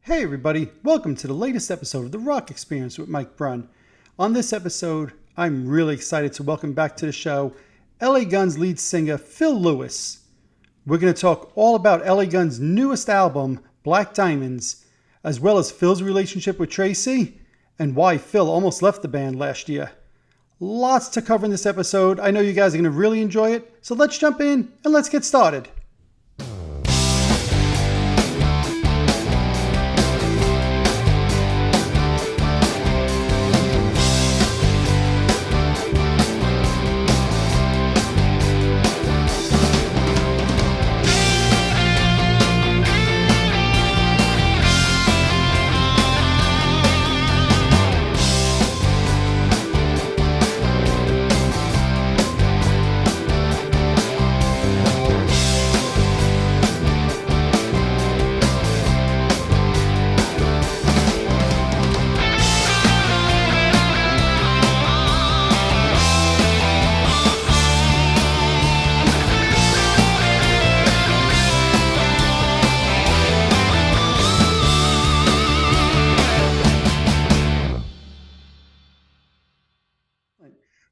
Hey everybody, welcome to the latest episode of The Rock Experience with Mike Brunn. On this episode, I'm really excited to welcome back to the show LA Guns lead singer Phil Lewis. We're going to talk all about LA Guns' newest album, Black Diamonds, as well as Phil's relationship with Tracii and why Phil almost left the band last year. Lots to cover in this episode. I know you guys are going to really enjoy it, so let's jump in and let's get started.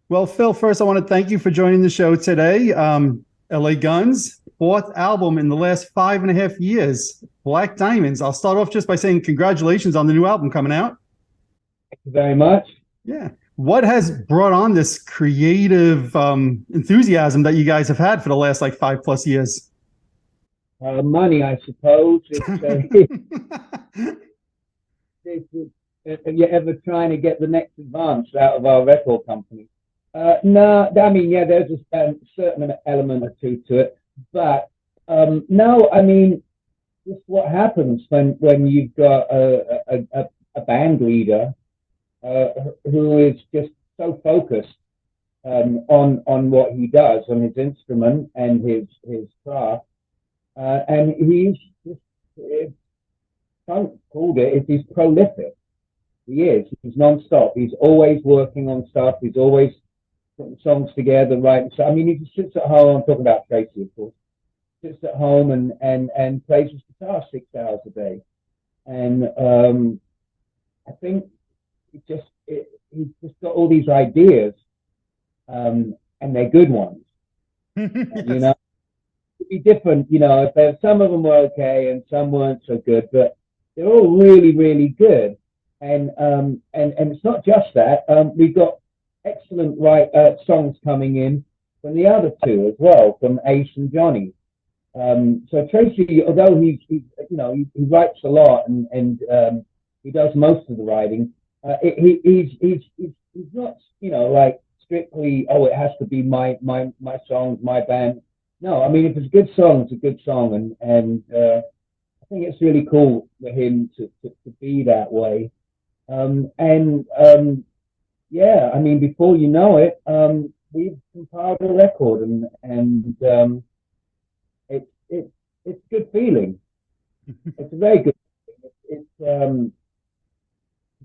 Well, Phil, first I want to thank you for joining the show today. LA Guns, fourth album in the last 5.5 years, Black Diamonds. I'll start off just by saying congratulations on the new album coming out. Thank you very much. Yeah. What has brought on this creative enthusiasm that you guys have had for the last 5+ years? Money, I suppose. Are you ever trying to get the next advance out of our record company? No, I mean, yeah, there's a certain element or two to it, but no, I mean, just what happens when you've got a band leader who is just so focused on what he does, on his instrument and his craft, and he's just, he's prolific. He is. He's non-stop. He's always working on stuff. He's always putting songs together, writing. So I mean, he just sits at home. I'm talking about Tracii, of course. Sits at home and plays his guitar 6 hours a day. And I think he's just got all these ideas, and they're good ones. Yes. You know, it'd be different. You know, if some of them were okay and some weren't so good, but they're all really, really good. And it's not just that. We've got excellent songs coming in from the other two as well, from Ace and Johnny. So Tracii, although he writes a lot and he does most of the writing, he's not strictly, oh, it has to be my songs, my band. No, I mean, if it's a good song, it's a good song, and I think it's really cool for him to be that way. Yeah, I mean, before you know it, we've compiled a record, and it's a good feeling. It's a very good feeling. It's to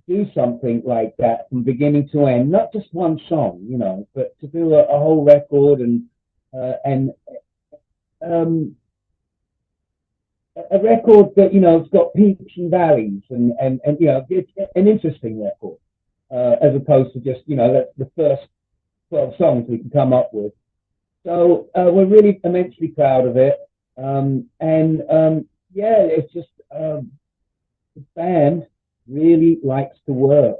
do something like that from beginning to end, not just one song, but to do a whole record and a record that it's got peaks and valleys, and it's an interesting record. As opposed to just, that's the first 12 songs we can come up with. So we're really immensely proud of it. Yeah, it's just the band really likes to work.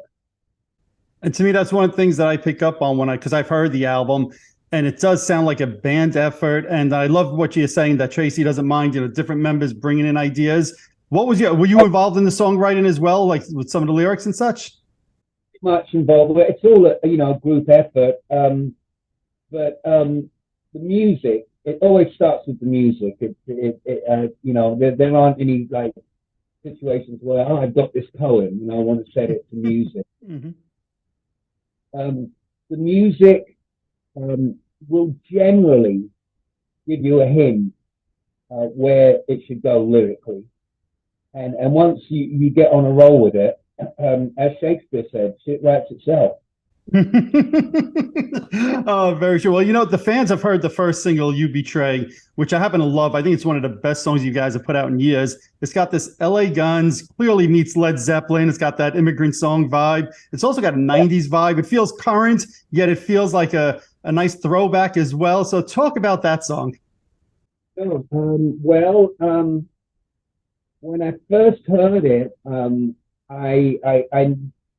And to me, that's one of the things that I pick up on because I've heard the album, and it does sound like a band effort. And I love what you're saying, that Tracii doesn't mind, different members bringing in ideas. Were you involved in the songwriting as well, like with some of the lyrics and such? Much involved with it. It's all a group effort, but the music, it always starts with the music. There aren't any situations where I've got this poem and I want to set it to music. Mm-hmm. The music will generally give you a hint where it should go lyrically, and once you get on a roll with it, as Shakespeare said, shit writes itself. Oh, very true. Well, the fans have heard the first single, You Betray, which I happen to love. I think it's one of the best songs you guys have put out in years. It's got this LA Guns, clearly meets Led Zeppelin. It's got that immigrant song vibe. It's also got a 90s vibe. It feels current, yet it feels like a nice throwback as well. So talk about that song. When I first heard it, I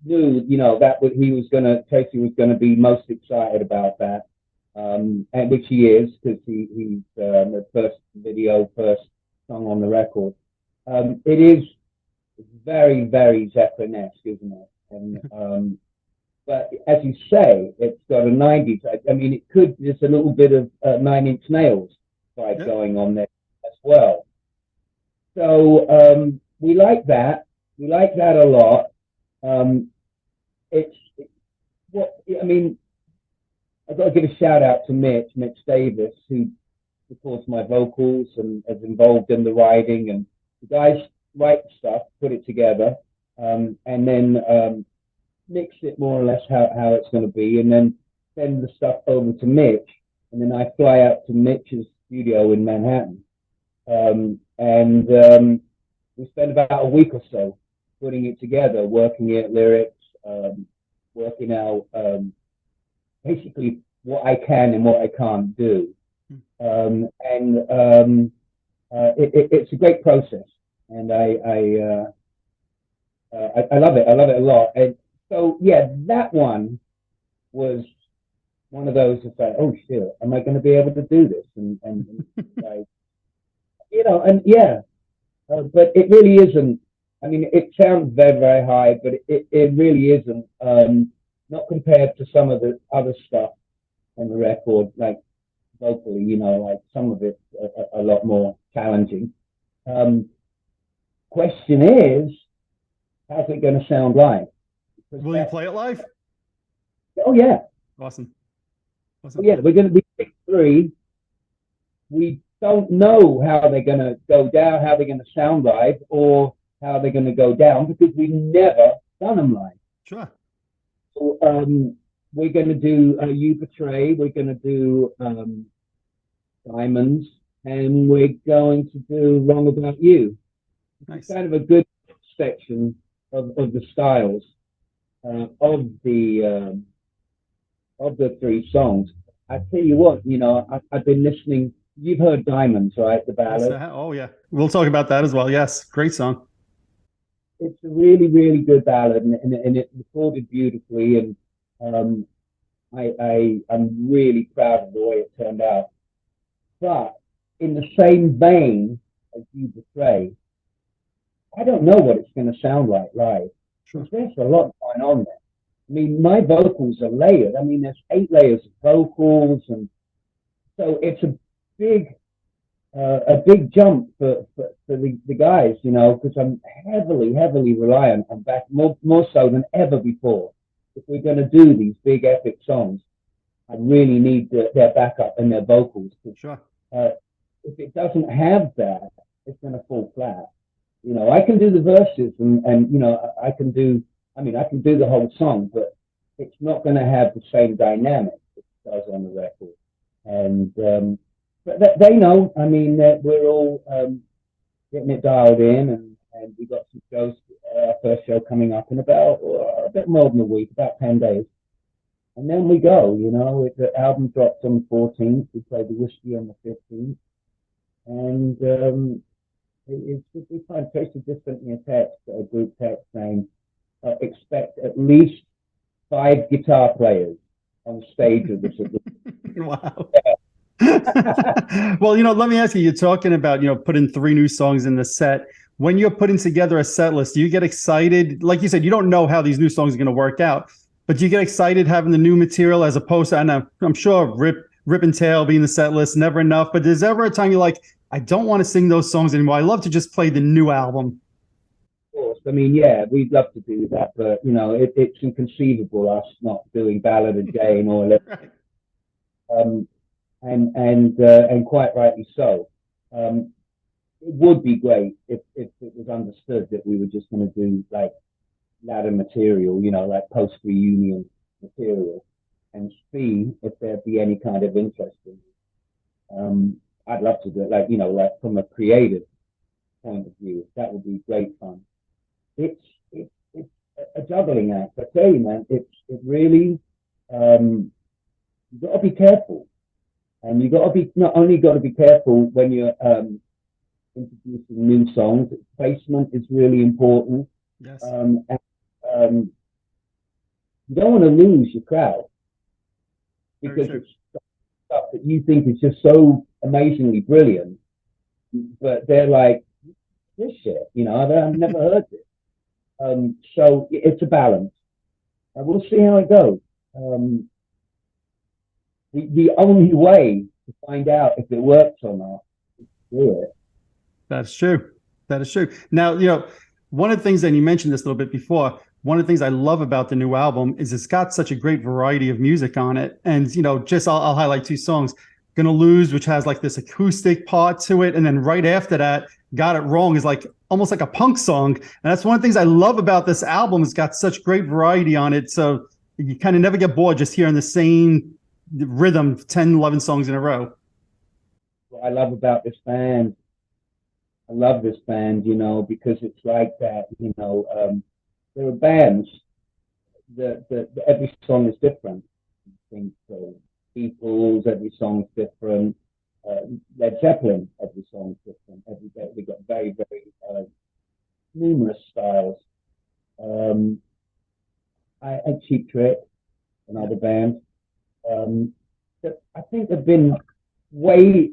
knew, that he was Tracii was gonna be most excited about that, and which he is because he's the first video, first song on the record. It is very, very Zeppelin-esque, isn't it? And but as you say, it's got a 90s. I mean, it could just a little bit of Nine Inch Nails vibe Yep. going on there as well. So we like that. We like that a lot. Um, it's what I mean. I've got to give a shout out to Mitch Davis, who records my vocals and is involved in the writing. And the guys write the stuff, put it together, and then mix it more or less how it's going to be, and then send the stuff over to Mitch, and then I fly out to Mitch's studio in Manhattan, and we spend about a week or so putting it together, working it lyrics, working out basically what I can and what I can't do, and it's a great process, and I love it. I love it a lot. And so yeah, that one was one of those that's like, oh shit, am I going to be able to do this? And like, and yeah, but it really isn't. I mean, it sounds very, very high, but it really isn't. Not compared to some of the other stuff on the record, like vocally, like some of it's a lot more challenging. Um, Question is, how's it going to sound live? Because Will you play it live? oh yeah, Awesome. oh Awesome. yeah, we're going to be big three. We don't know how they're going to go down, how they're going to sound live, or how they're going to go down because we've never done them live. Sure. So we're going to do You Betray, we're going to do Diamonds, and we're going to do Wrong About You. It's Nice. kind of a good section of the styles uh, of the three songs. I tell you what, I've been listening. You've heard Diamonds, right? The Yes. ballad. Oh, yeah. We'll talk about that as well. Yes. Great song. It's a really, really good ballad, and it recorded beautifully. And um, I'm really proud of the way it turned out. But in the same vein as You Betray, I don't know what it's going to sound like live Sure. because there's a lot going on there. I mean, my vocals are layered. I mean, there's 8 layers of vocals, and so it's big, a big jump for the guys, because I'm heavily, heavily reliant on back more so than ever before. If we're going to do these big epic songs, I really need their backup and their vocals. Sure. Uh, if it doesn't have that, it's going to fall flat. I can do the verses and I can do. I mean, I can do the whole song, but it's not going to have the same dynamic it does on the record. And but they know. I mean, we're all getting it dialed in, and we got some shows. Our first show coming up in about a bit more than a week, about 10 days, and then we go. The album drops on the 14th. We play the Whiskey on the 15th, and we find Tracii just sent me a text, a group text saying, expect at least 5 guitar players on stage with us. Wow. Well, let me ask you, you're talking about, putting three new songs in the set. When you're putting together a set list, do you get excited? Like you said, you don't know how these new songs are going to work out, but do you get excited having the new material as opposed to, and I'm sure Rip and Tail being the set list, never enough, but there's ever a time you're like, I don't want to sing those songs anymore. I love to just play the new album. Course. I mean, yeah, we'd love to do that, but it's inconceivable us not doing Ballad of Jane or Right. um, and quite rightly so. It would be great if it was understood that we were just going to do like ladder material, like post reunion material and see if there'd be any kind of interest in it. I'd love to do it, like, like from a creative point of view. That would be great fun. It's a juggling act. I tell you, man, it really, you've got to be careful. And you got to be not only got to be careful when you're introducing new songs. Placement is really important. Yes. And you don't want to lose your crowd because it's stuff that you think is just so amazingly brilliant, but they're like, this shit, I've never heard this. So it's a balance. We'll see how it goes. The only way to find out if it works or not is to do it. That's true. That is true. Now, one of the things, and you mentioned this a little bit before, one of the things I love about the new album is it's got such a great variety of music on it. And, I'll highlight two songs. Gonna Lose, which has like this acoustic part to it. And then right after that, Got It Wrong is like almost like a punk song. And that's one of the things I love about this album. It's got such great variety on it. So you kind of never get bored just hearing the same rhythm 10, 11 songs in a row. What I love about this band, because it's like that, there are bands that every song is different. I think Beatles, every song's different. Led Zeppelin, every song's different. They've got very, very numerous styles. I Cheap Trick, another band. I think they've been way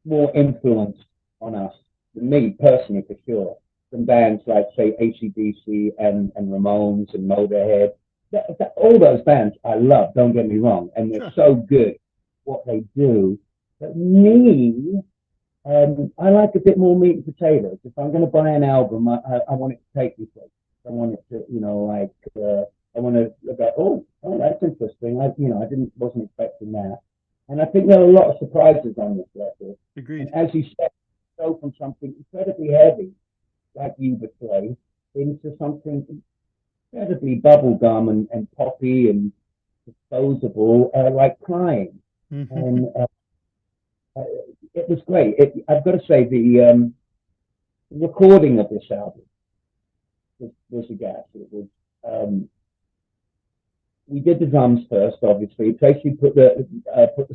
more influenced on us than me personally, for sure, than bands like, say, AC/DC and Ramones and Motorhead. All those bands I love, don't get me wrong, and they're so good what they do. But me, I like a bit more meat and potatoes. If I'm going to buy an album, I want it to take me places. I want it to, I want to go, oh, that's interesting. Wasn't expecting that. And I think there are a lot of surprises on this record. Agreed. And as you said, go from something incredibly heavy, like You Betray, into something incredibly bubblegum and poppy and disposable, like Crying. Mm-hmm. And it was great. I've got to say, the recording of this album was a gas. It was. We did the drums first, obviously. Tracii put the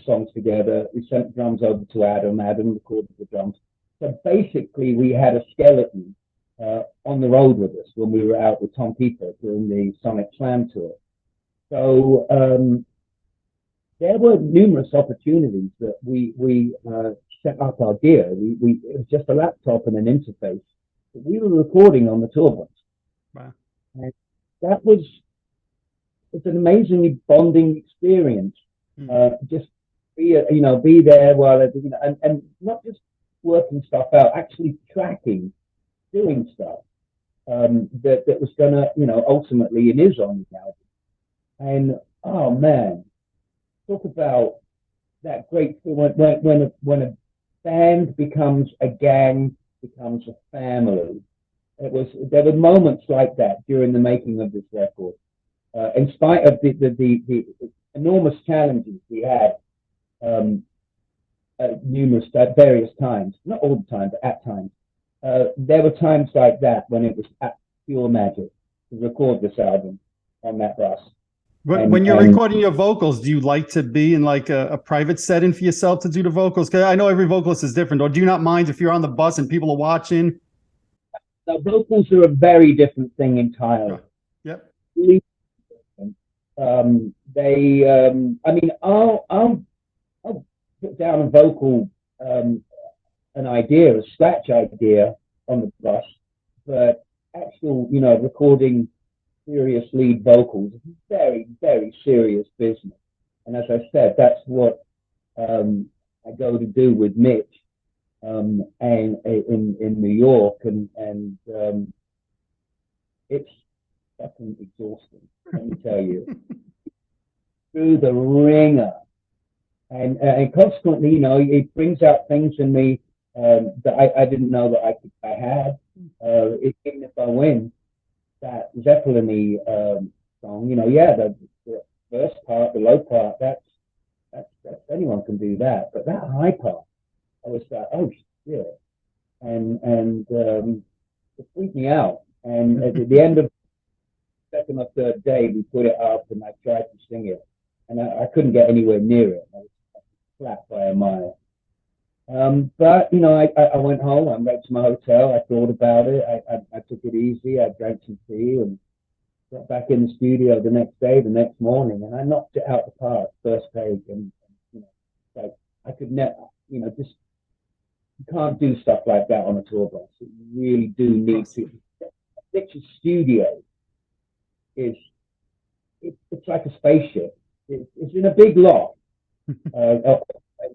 songs together. We sent the drums over to Adam. Adam recorded the drums. So basically, we had a skeleton on the road with us when we were out with Tom Peter during the Sonic Slam tour. So there were numerous opportunities that we set up our gear. It was just a laptop and an interface that we were recording on the tour bus. Wow. And that was. It's an amazingly bonding experience. Just be there while and not just working stuff out, actually tracking, doing stuff that was gonna, ultimately it is on the album. And oh man, talk about that great thing when a band becomes a gang, becomes a family. There were moments like that during the making of this record. In spite of the enormous challenges we had at various times, not all the time, but at times, there were times like that when it was pure magic to record this album on that bus. When you're recording your vocals, do you like to be in like a private setting for yourself to do the vocals? Because I know every vocalist is different. Or do you not mind if you're on the bus and people are watching? The vocals are a very different thing entirely. Yep. I'll put down a vocal, an idea, a scratch idea on the bus, but actual, recording serious lead vocals is very, very serious business. And as I said, that's what I go to do with Mitch and in New York, and it's fucking exhausting, let me tell you. Through the ringer, and consequently, it brings out things in me that I didn't know that I had. Even if I win that Zeppelin-y song, yeah, the first part, the low part, that's anyone can do that. But that high part, I was like, oh shit, and it freaked me out. And at the end of the second or third day, we put it up, and I tried to sing it, and I couldn't get anywhere near it. I was flat by a mile. But I went home. I went to my hotel. I thought about it. I took it easy. I drank some tea and got back in the studio the next day, the next morning, and I knocked it out the park, first take. And like I could never, just you can't do stuff like that on a tour bus. You really do need to. Picture studio is it's like a spaceship. It's in a big lot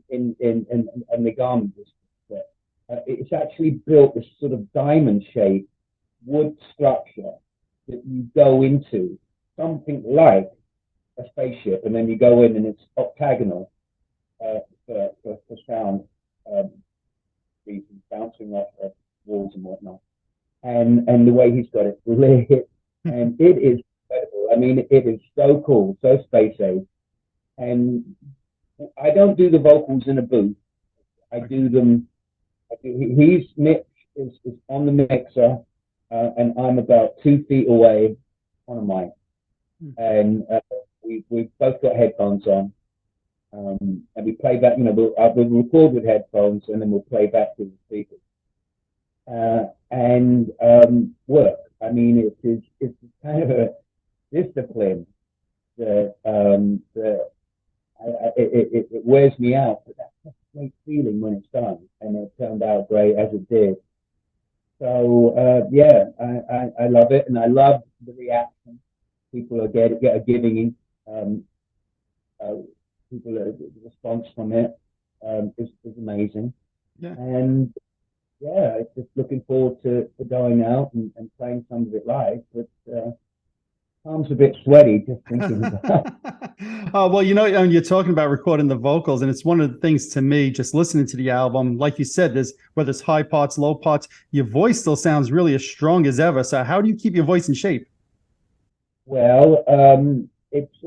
in the garment district. It's actually built this sort of diamond shaped wood structure that you go into, something like a spaceship, and then you go in and it's octagonal for sound reasons, bouncing off of walls and whatnot. And the way he's got it lit, and it is incredible. I mean, it is so cool, so space age. And I don't do the vocals in a booth. I do them. He's Mitch is on the mixer, and I'm about 2 feet away on a mic, and we've both got headphones on, and we play back. We'll record with headphones, and then we'll play back to the speakers, and work. I mean, it's kind of a discipline that it wears me out, but that's a great feeling when it's done, and it turned out great as it did. So yeah, I love it, and I love the reaction people are giving. People the response from it is amazing, Yeah. and yeah, it's just looking forward to going out and playing some of it live, but. Arms a bit sweaty just thinking about it. Oh, well, you're talking about recording the vocals, and it's one of the things to me, just listening to the album, like you said, there's whether it's high parts, low parts, your voice still sounds really as strong as ever. So how do you keep your voice in shape? Well, it's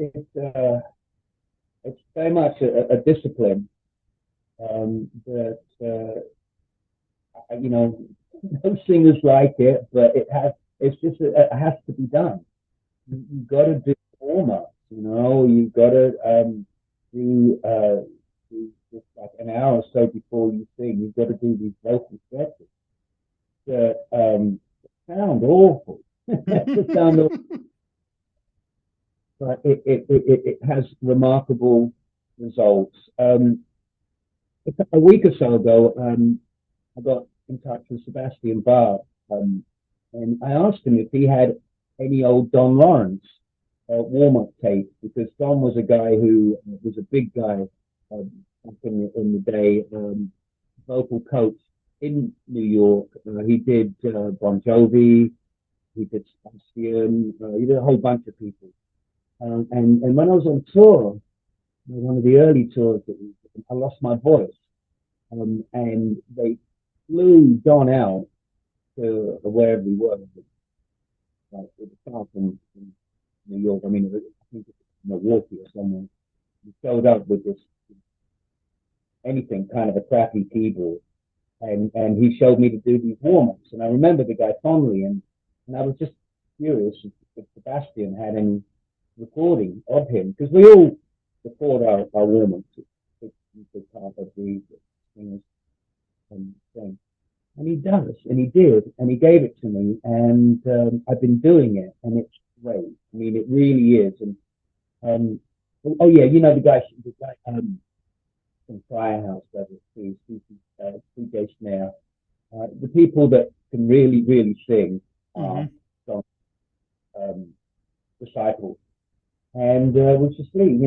very much a discipline that no singers like it, but it has to be done. You've got to do warm-ups, you've got to do just like an hour or so before you sing. You've got to do these vocal stretches that sound awful. Sound awful. But it has remarkable results. A week or so ago, I got in touch with Sebastian Bach, and I asked him if he had any old Don Lawrence warm-up tape, because Don was a guy who was a big guy back in the day, vocal coach in New York. He did Bon Jovi, he did Sebastian, he did a whole bunch of people. And when I was on tour, one of the early tours, I lost my voice, and they flew Don out to wherever we were. Like it was far from New York. I mean, I think it was Milwaukee or somewhere. He showed up with this anything kind of a crappy keyboard, and he showed me to do these warm-ups. And I remember the guy fondly, and I was just curious if Sebastian had any recording of him, because we all record our warm-ups. It's part of the singers thing. And he does, and he did, and he gave it to me, and I've been doing it, and it's great. I mean, it really is. And oh yeah, the guy from Firehouse does it too, CJ Snare. The people that can really, really sing are disciples, and we'll just see.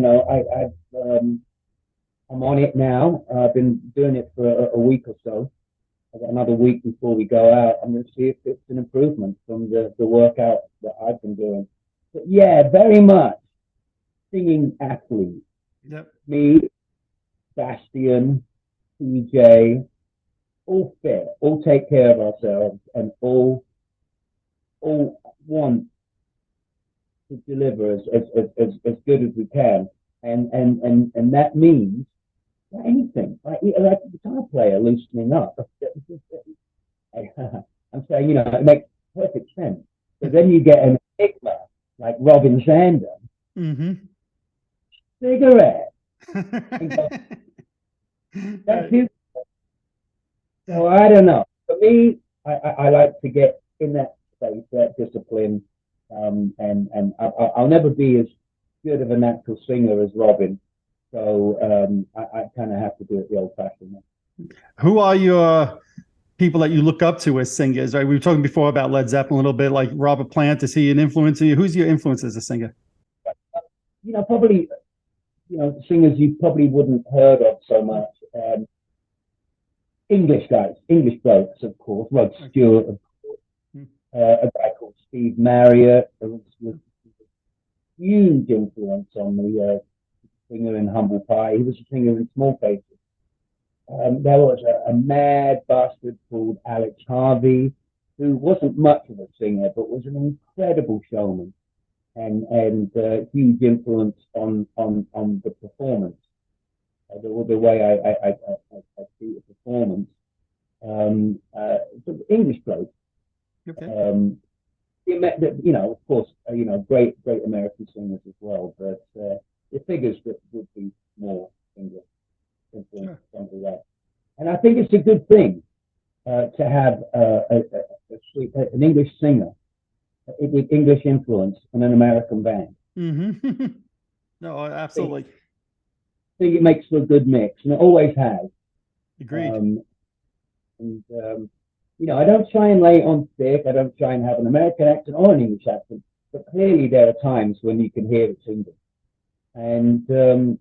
I'm on it now. I've been doing it for a week or so. I've got another week before we go out. I'm going to see if it's an improvement from the workout that I've been doing. But yeah, very much singing athlete. Yep. Me, Bastian, TJ, all fit, all take care of ourselves, and all want to to deliver as good as we can, and that means anything, like a guitar player loosening up. I'm saying, it makes perfect sense. But then you get an enigma like Robin Zander, cigarette. That's his. So I don't know. For me, I like to get in that space, that discipline, and I'll never be as good of a natural singer as Robin. So I kind of have to do it the old-fashioned way. Who are your people that you look up to as singers? Right, we were talking before about Led Zeppelin a little bit. Like Robert Plant, is he an influence on you? Who's your influence as a singer? Probably, singers you probably wouldn't heard of so much. English guys, English blokes, of course. Rod Stewart, of course. A guy called Steve Marriott was a huge influence on the singer in Humble Pie. He was a singer in Small Faces. There was a mad bastard called Alex Harvey, who wasn't much of a singer, but was an incredible showman and huge influence on the performance. The way I see the performance. English bloke. Okay. Of course, great American singers as well, but the figures that would be more English influence, something like that. And I think it's a good thing to have an English singer with English influence in an American band. Mm-hmm. No, absolutely. I think it makes for a good mix, and it always has. Agreed. I don't try and lay it on thick. I don't try and have an American accent or an English accent, but clearly there are times when you can hear it's English, and I'm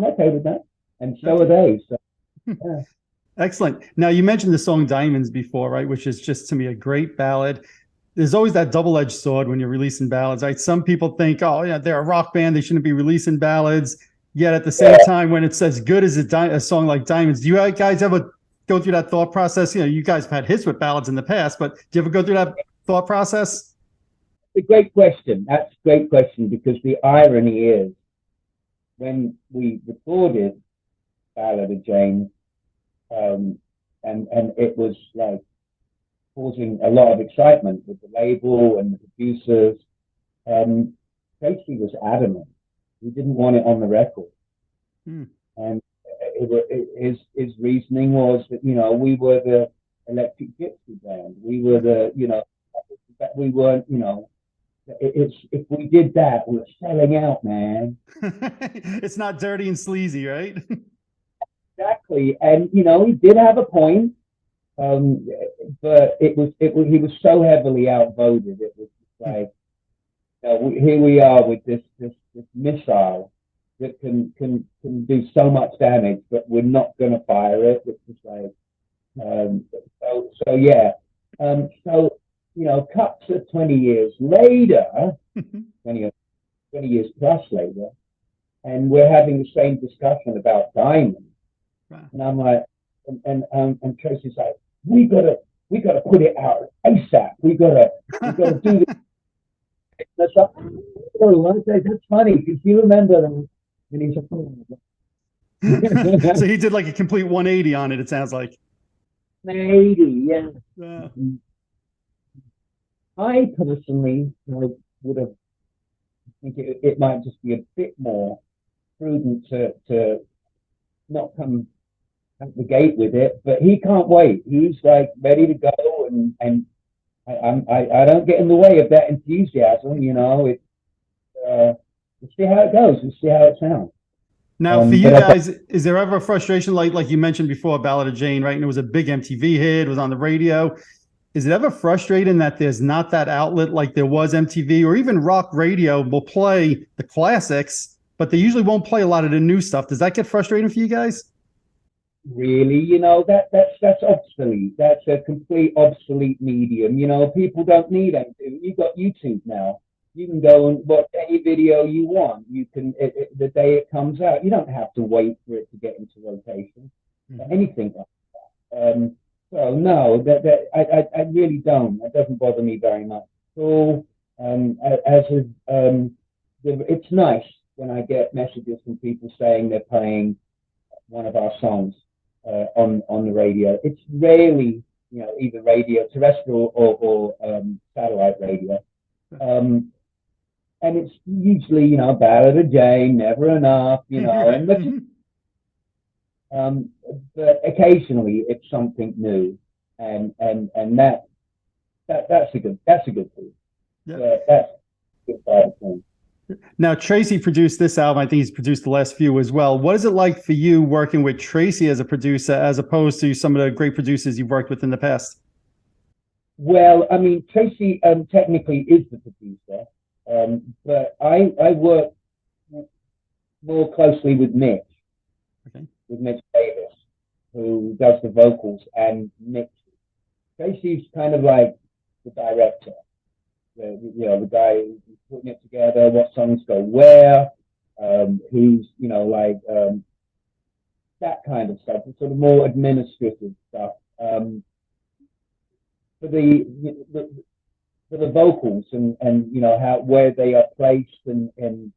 okay with that, and so are they. So, yeah. Excellent. Now, you mentioned the song Diamonds before, right? Which is just, to me, a great ballad. There's always that double-edged sword when you're releasing ballads, right? Some people think, oh, yeah, they're a rock band, they shouldn't be releasing ballads. Yet at the same time, when it's as good as a song like Diamonds, do you guys ever go through that thought process? You guys have had hits with ballads in the past, but do you ever go through that thought process? It's a great question. That's a great question, because the irony is, when we recorded Ballad of Jane, and it was like causing a lot of excitement with the label and the producers. Tracii was adamant. He didn't want it on the record. And his reasoning was that, we were the Electric Gypsy band. We were we weren't, if we did that, we were selling out, man. It's not dirty and sleazy, right? Exactly. And, he did have a point. But he was so heavily outvoted. It was like, here we are with this missile that can do so much damage, but we're not going to fire it. Which is like, cut to 20 years later, 20 years plus later, and we're having the same discussion about Diamonds. Wow. And I'm like, and Tracii's like, we gotta put it out ASAP. We gotta do this. That's funny, because you remember when he's so he did like a complete 180 on it. It sounds like 180, yeah. I personally would have. I think it might just be a bit more prudent to not come at the gate with it, but he can't wait. He's like ready to go, and I don't get in the way of that enthusiasm. We'll see how it goes. We'll see how it sounds. Now, for you guys, is there ever a frustration, like you mentioned before, Ballad of Jane, right? And it was a big MTV hit, it was on the radio. Is it ever frustrating that there's not that outlet like there was MTV, or even rock radio will play the classics, but they usually won't play a lot of the new stuff? Does that get frustrating for you guys? Really, that's obsolete. That's a complete obsolete medium. People don't need anything. You've got YouTube now. You can go and watch any video you want. You can the day it comes out. You don't have to wait for it to get into rotation. Anything like that. So no, I really don't. That doesn't bother me very much. So As a, it's nice when I get messages from people saying they're playing one of our songs on the radio. It's rarely, either radio, terrestrial or satellite radio. And it's usually, Ballad of Jane, Never Enough, but occasionally it's something new, and that's a good thing. Yeah. That's a good side of things. Now, Tracii produced this album. I think he's produced the last few as well. What is it like for you working with Tracii as a producer, as opposed to some of the great producers you've worked with in the past? Well, I mean, Tracii technically is the producer, but I work more closely with Mitch, with Mitch Davis, who does the vocals, and Mitch. Tracii's kind of like the director, the guy who's putting it together, what songs go where, who's, that kind of stuff, the sort of more administrative stuff. For the vocals and how where they are placed and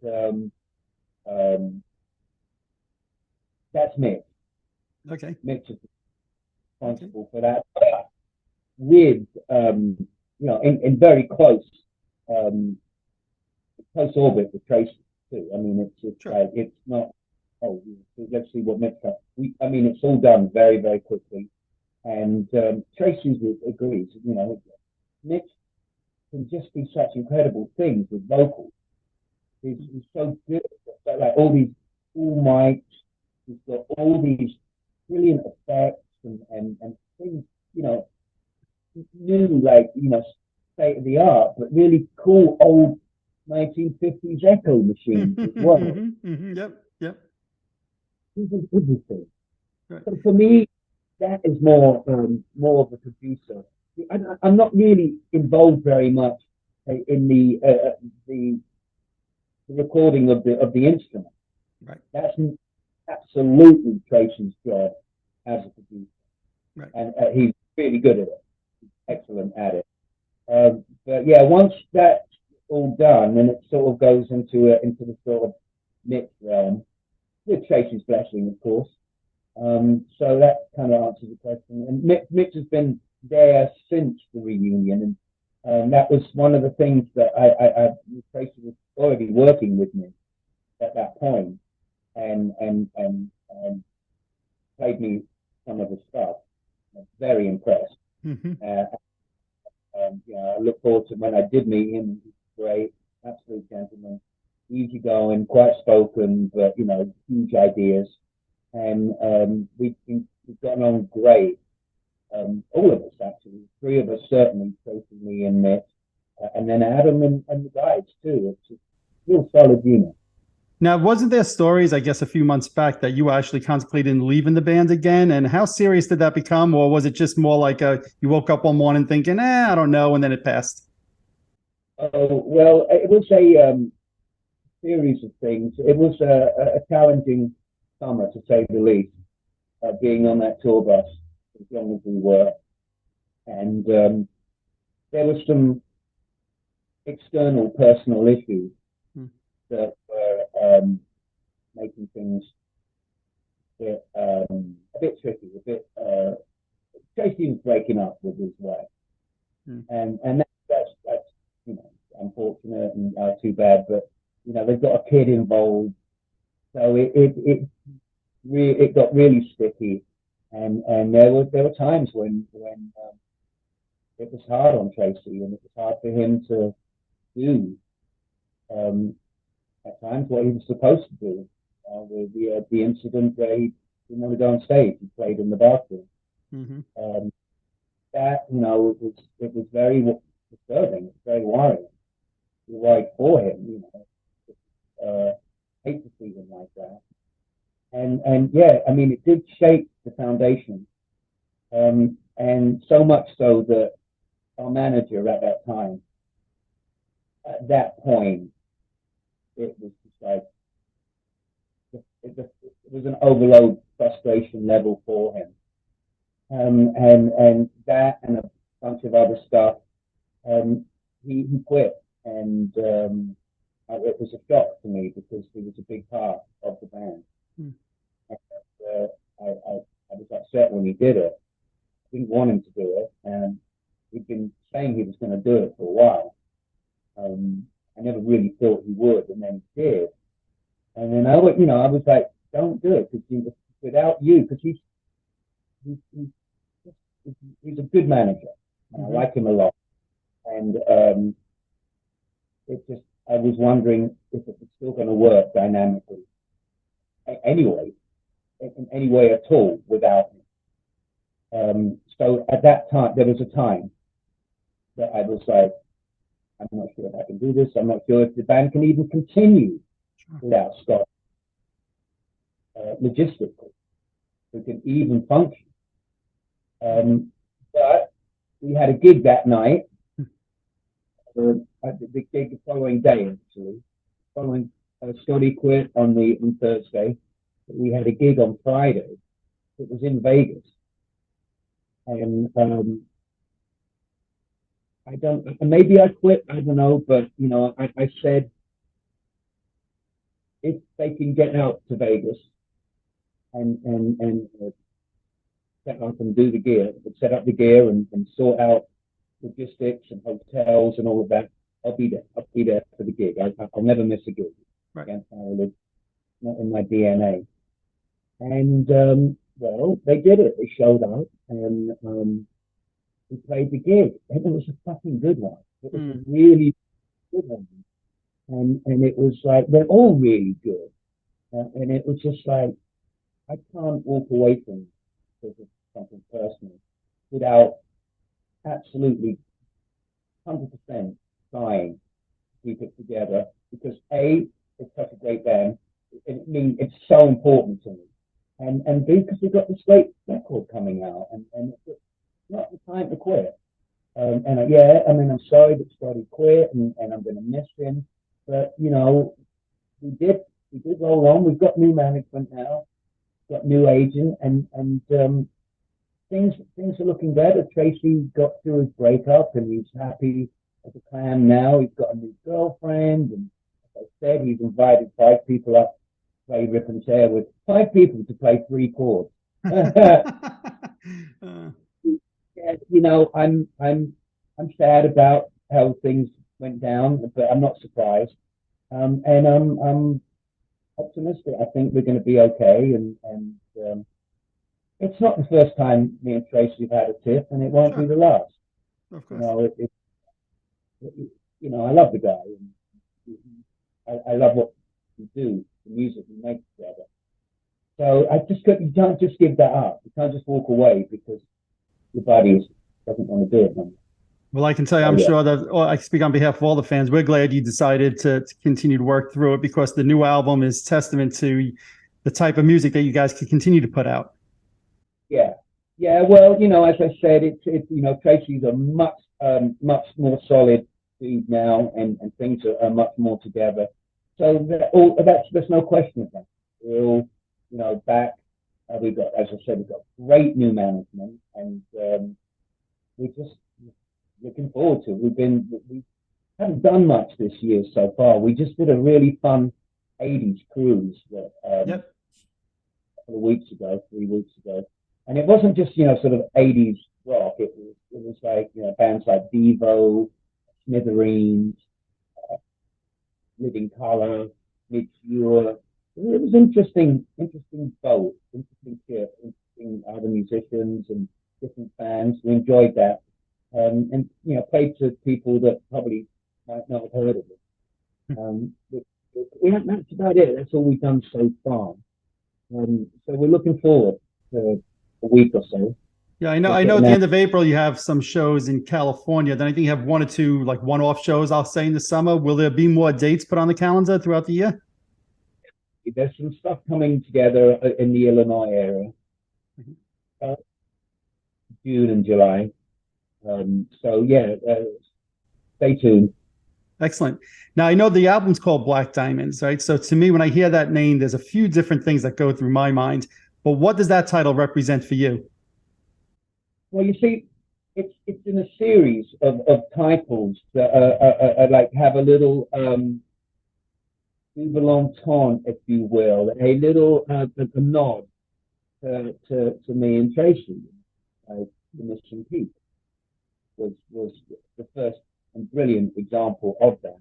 that's Mitch. Okay. Mitch is responsible for that. With in very close orbit with Tracii too. I mean, it's Sure. like it's not. Oh, let's see what Mitch does. I mean, it's all done very, very quickly. And Tracii agrees. Mitch can just do such incredible things with vocals. He's so good. Like all these cool mics. He's got all these brilliant effects and things. New, like state of the art, but really cool old 1950s echo machines as well. Yep. This is everything. Right. So for me, that is more of a producer. I'm not really involved very much in the recording of the instrument. Right. That's absolutely Tracii's job as a producer, right. And he's really good at it. He's excellent at it. But yeah, once that's all done, then it sort of goes into the sort of Mitch realm, with Tracii's blessing, of course. So that kind of answers the question. And Mitch has been there since the reunion, and that was one of the things that Tracii was already working with me at that point, and played me some of the stuff. I was very impressed. I look forward to when I did meet him. He's great, absolute gentleman, easygoing, quiet spoken, but huge ideas. And we've gotten on great. All of us, actually. Three of us, certainly, Tracii, me, and Mitch. And then Adam and the guys, too. It's a real solid unit. Now, wasn't there stories, I guess, a few months back that you were actually contemplating leaving the band again? And how serious did that become? Or was it just more like you woke up one morning thinking, I don't know, and then it passed? Oh, well, it was a series of things. It was a challenging summer, to say the least, being on that tour bus as long as we were. And there were some external personal issues that were making things a bit tricky, Tracii was breaking up with his wife. And that's unfortunate and too bad, but they've got a kid involved, so it got really sticky, and there were times when it was hard on Tracii, and it was hard for him to do at times what he was supposed to do. With the incident where he didn't want to go on stage, he played in the bathroom. That it was very disturbing. It's very worrying. You're worried for him, hate to see him like that. And yeah, I mean, it did shake the foundation, and so much so that our manager at that time, at that point, it was just like it was an overload frustration level for him, and that and a bunch of other stuff. He quit, and it was a shock to me because he was a big part of the band. Hmm. And, I was upset when he did it. I didn't want him to do it, and he'd been saying he was going to do it for a while. I never really thought he would, and then he did. And then I was like, don't do it because without you, because he's, he's he's a good manager, and I like him a lot. And it just, I was wondering if it was still going to work dynamically anyway, in any way at all without him. So at that time, there was a time that I was like, I'm not sure if I can do this. I'm not sure if the band can even continue without Scott. Logistically, we can even function. But we had a gig that night. The gig the following day, actually. Following Scotty quit on Thursday. We had a gig on Friday. It was in Vegas, and I don't. Maybe I quit. I don't know, but I said if they can get out to Vegas and set up and do the gear, set up the gear and sort out logistics and hotels and all of that, I'll be there. I'll be there for the gig. I'll never miss a gig. Right. Not in my DNA. And well, they did it. They showed up and we played the gig. And it was a fucking good one. It was a really good one. And it was like, they're all really good. And it was just like, I can't walk away from it because of something personal without absolutely 100% trying to keep it together because A, it's such a great band. I mean, it's so important to me. And B, because we've got this great record coming out and it's not the time to quit. Yeah, I mean, I'm sorry that Scotty quit and I'm going to miss him. But, we did roll on. We've got new management now, got new agent, and things are looking better. Tracii got through his breakup, and he's happy as a clam now. He's got a new girlfriend, and as I said, he's invited 5 people up to play Rip and Tear with 5 people to play 3 chords. Yeah, I'm sad about how things went down, but I'm not surprised. And I'm optimistic. I think we're going to be okay. And it's not the first time me and Tracii have had a tiff, and it won't be the last. Of course. I love the guy. And I love what we do, the music we make together. So you can't just give that up. You can't just walk away because your buddy doesn't want to do it anymore. Well, I can tell you, I'm sure that I speak on behalf of all the fans. We're glad you decided to continue to work through it because the new album is testament to the type of music that you guys can continue to put out. Yeah. Well, as I said, Tracii's a much more solid dude now, and things are much more together. So there's no question of that. We're all, back. We've got, as I said, we've got great new management, and we're just looking forward to it. We haven't done much this year so far. We just did a really fun 80s cruise a couple of weeks ago, 3 weeks ago. And it wasn't just, sort of 80s rock. It was like, bands like Devo, Smithereens, Living Colour, Mid-Cure. It was interesting both, interesting shit, interesting other musicians and different fans. We enjoyed that. And played to people that probably might not have heard of it. That's about it. That's all we've done so far. So we're looking forward to a week or so. Yeah, I know. At the end of April, you have some shows in California. Then I think you have 1 or 2 like one-off shows, I'll say, in the summer. Will there be more dates put on the calendar throughout the year? There's some stuff coming together in the Illinois area. June and July. Stay tuned. Excellent. Now, I know the album's called Black Diamonds, right? So to me, when I hear that name, there's a few different things that go through my mind. But what does that title represent for you? Well, you see, it's in a series of titles that are like have a little double entendre, if you will, a little a nod to me and Tracii. The Missing Peak was the first and brilliant example of that.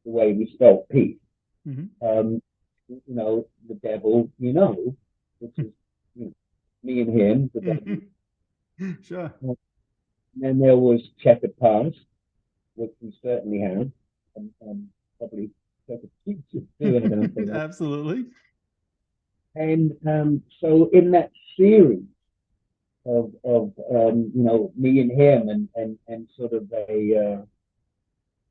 The way we spelt Pete. You know, the devil, you know, which is you know, me and him, the devil. Sure. And then there was Checkered Past, which we certainly have, and probably Checkered Future too, I don't think. Absolutely. And so in that series of you know, me and him and sort of a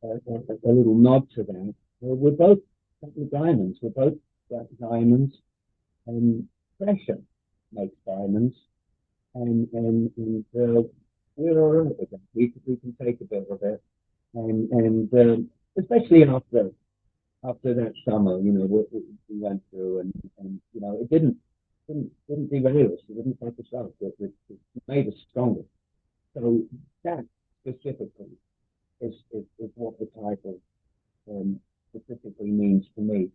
little nod to that, we're both diamonds. We're both black diamonds, and pressure makes diamonds, and we're all right with that. We can take a bit of it, and especially after that summer, you know, we went through, and you know, it didn't derail us. It didn't take us out. It made us stronger. So that specifically is what the title specifically means to me.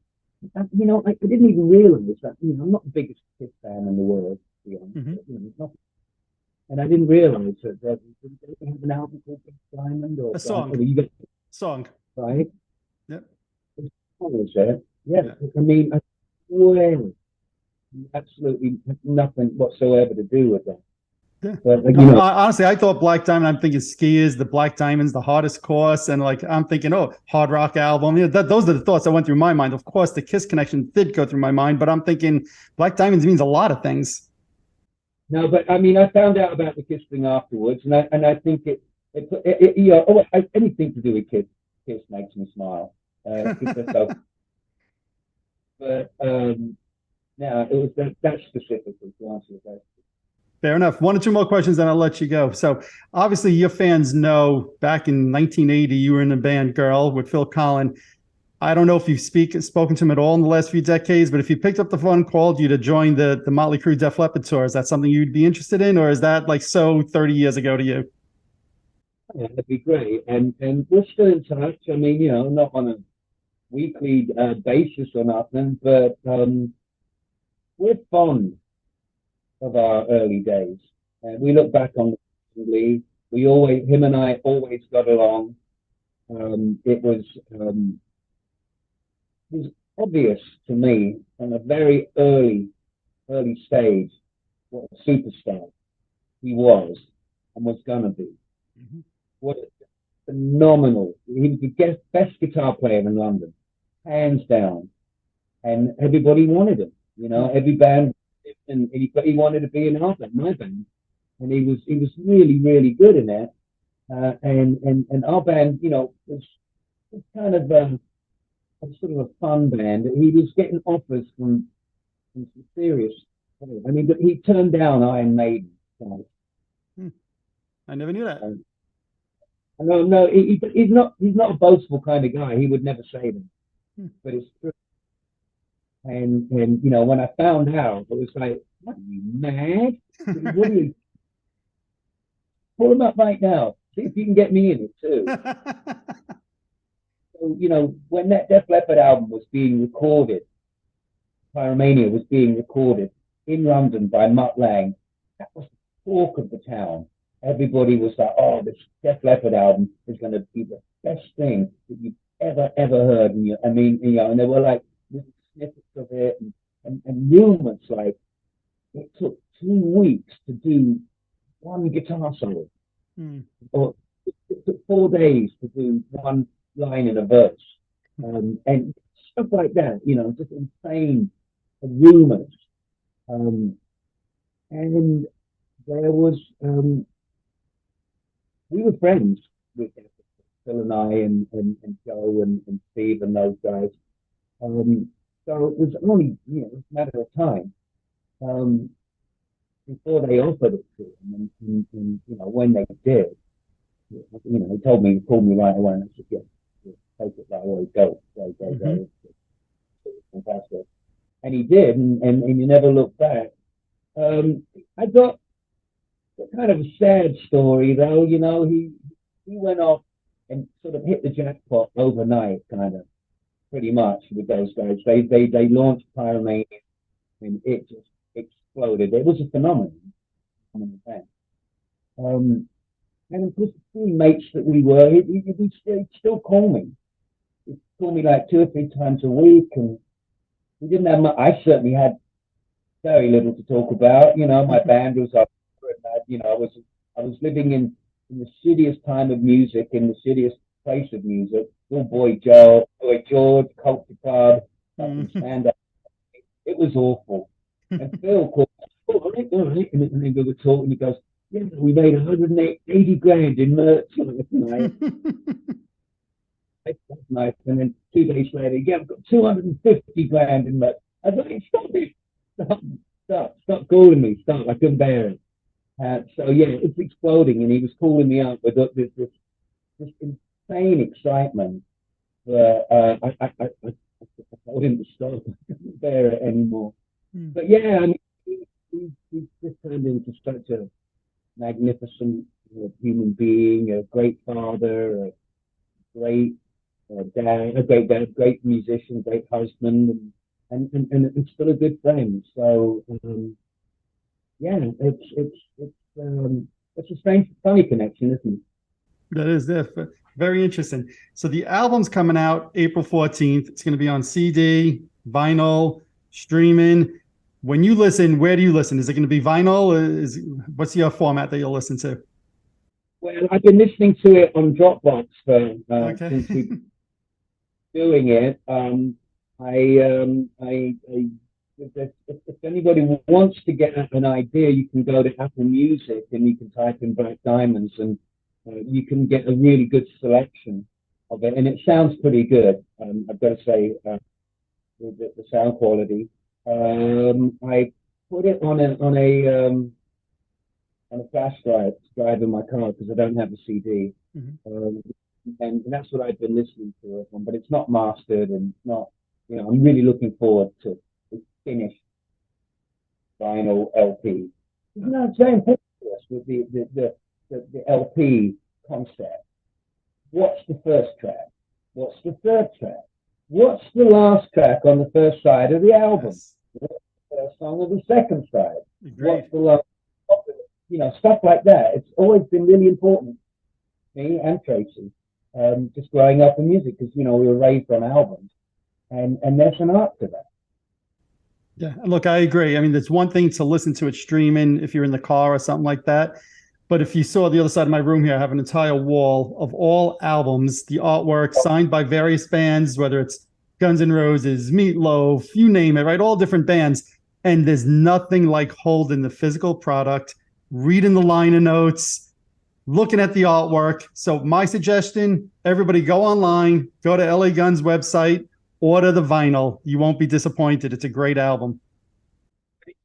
You know, I didn't even realize that. You know, I'm not the biggest Kiss fan in the world, to be honest. But, you know, it's not, and I didn't realize that they have an album called Big Diamond or A song. Or you got Song. right? Yep. Is it? Yeah. I mean, I swear, absolutely nothing whatsoever to do with that. Yeah. But like, No, you know, honestly, I thought Black Diamond. I'm thinking skiers, the Black Diamond's the hardest course, and like I'm thinking, oh, hard rock album. You know, those are the thoughts that went through my mind. Of course, the Kiss connection did go through my mind, but I'm thinking Black Diamonds means a lot of things. no, but I mean, I found out about the Kiss thing afterwards, and I think it you know, anything to do with Kiss makes me smile. So, but no, it was that specifically to answer your question. Fair enough. One or two more questions, then I'll let you go. So, obviously, your fans know back in 1980, you were in the band Girl with Phil Collen. I don't know if you've spoken to him at all in the last few decades, but if he picked up the phone and called you to join the Motley Crue Def Leppard tour, is that something you'd be interested in, or is that like so 30 years ago to you? Yeah, that'd be great, and we're still in touch. I mean, you know, not on a weekly basis or nothing, but we're fond of our early days. And we look back on the him and I always got along. It was obvious to me from a very early stage what a superstar he was and was gonna be. Mm-hmm. What a phenomenal! He was the best guitar player in London, hands down, and everybody wanted him. You know, every band, and he wanted to be in our band, my band, and he was really good in it. And our band, you know, was kind of sort of a fun band. He was getting offers from some serious. I mean, but he turned down Iron Maiden. I never knew that. No, he's not a boastful kind of guy. He would never say that, but it's true. And you know, when I found out, it was like, what, are you mad? What are you? Pull him up right now. See if you can get me in it too. So, you know, when that Def Leppard album was being recorded, Pyromania was being recorded in London by Mutt Lange, that was the talk of the town. Everybody was like, oh, this Def Leppard album is going to be the best thing that you've ever heard. And I mean, you know, and there were like little snippets of it and rumors like it took 2 weeks to do one guitar solo, or it took 4 days to do one line in a verse, and stuff like that. You know, just insane rumors. And there was we were friends with Phil and I and Joe and Steve and those guys. So it was only, you know, a matter of time before they offered it to him, and you know, when they did, you know, he called me right away, and I said, yeah, take it right away, go. It's fantastic. And he did, and you never look back. I got kind of a sad story, though. He went off and sort of hit the jackpot overnight, kind of pretty much with those guys. They launched Pyromania and it just exploded. It was a phenomenon. And of course, the three mates that we were, he'd still call me. He'd call me like 2 or 3 times a week, and we didn't have much. I certainly had very little to talk about. My band was up, and I was living in the shittiest time of music, in the shittiest place of music. Little Boy Joe, Boy George, Culture Club, fucking stand up. It was awful. And Phil called, all right, and then we were talking. He goes, yeah, we made 180 grand in merch last night. That's nice. And then 2 days later, yeah, I've got 250 grand in merch. I was like, stop it. Stop calling me. Stop. I couldn't bear it. So yeah, it's exploding, and he was calling me up with this insane excitement. I told him to stop. I couldn't bear it anymore. But yeah, I mean, he's just turned into such a magnificent human being, a great father, a great dad, great musician, great husband, and still a good friend. So yeah, it's a strange, funny connection, isn't it? That is very interesting. So the album's coming out April 14th. It's going to be on CD, vinyl, streaming. When you listen, where do you listen? Is it going to be vinyl? What's your format that you'll listen to? Well, I've been listening to it on Dropbox since we've been doing it. If anybody wants to get an idea, you can go to Apple Music and you can type in Black Diamonds, and you can get a really good selection of it. And it sounds pretty good. I've got to say, the sound quality. I put it on a flash drive in my car because I don't have a CD. And that's what I've been listening to it on. But it's not mastered, and it's not. I'm really looking forward to the finished vinyl LP. It's very important to us with the LP concept. What's the first track? What's the third track? What's the last track on the first side of the album? Yes. What's the first song of the second side? Agreed. What's the last? Stuff like that. It's always been really important to me and Tracii, just growing up in music, because we were raised on albums, and there's an art to that. Yeah, look, I agree. I mean, there's one thing to listen to it streaming if you're in the car or something like that. But if you saw the other side of my room here, I have an entire wall of all albums, the artwork signed by various bands, whether it's Guns N' Roses, Meatloaf, you name it, right? All different bands. And there's nothing like holding the physical product, reading the liner notes, looking at the artwork. So my suggestion, everybody go online, go to LA Guns website, order the vinyl. You won't be disappointed. It's a great album.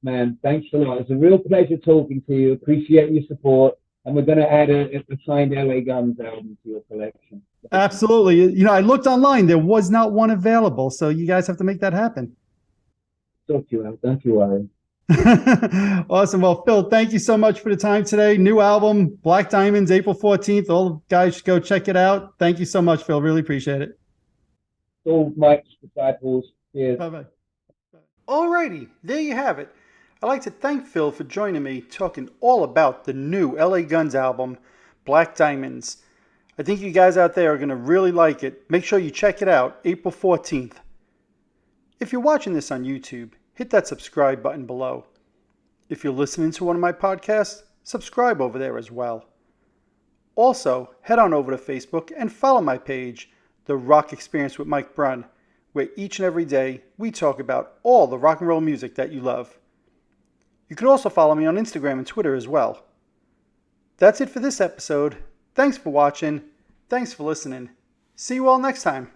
Man, thanks a lot. It's a real pleasure talking to you. Appreciate your support. And we're going to add a signed LA Guns album to your collection. Absolutely. I looked online. There was not one available. So you guys have to make that happen. Sort you out. Don't you worry. Awesome. Well, Phil, thank you so much for the time today. New album, Black Diamonds, April 14th. All the guys should go check it out. Thank you so much, Phil. Really appreciate it. All Mike's disciples. Cheers. Bye-bye. All righty. There you have it. I'd like to thank Phil for joining me, talking all about the new LA Guns album, Black Diamonds. I think you guys out there are going to really like it. Make sure you check it out, April 14th. If you're watching this on YouTube, hit that subscribe button below. If you're listening to one of my podcasts, subscribe over there as well. Also, head on over to Facebook and follow my page, The Rock Experience with Mike Brunn, where each and every day we talk about all the rock and roll music that you love. You can also follow me on Instagram and Twitter as well. That's it for this episode. Thanks for watching. Thanks for listening. See you all next time.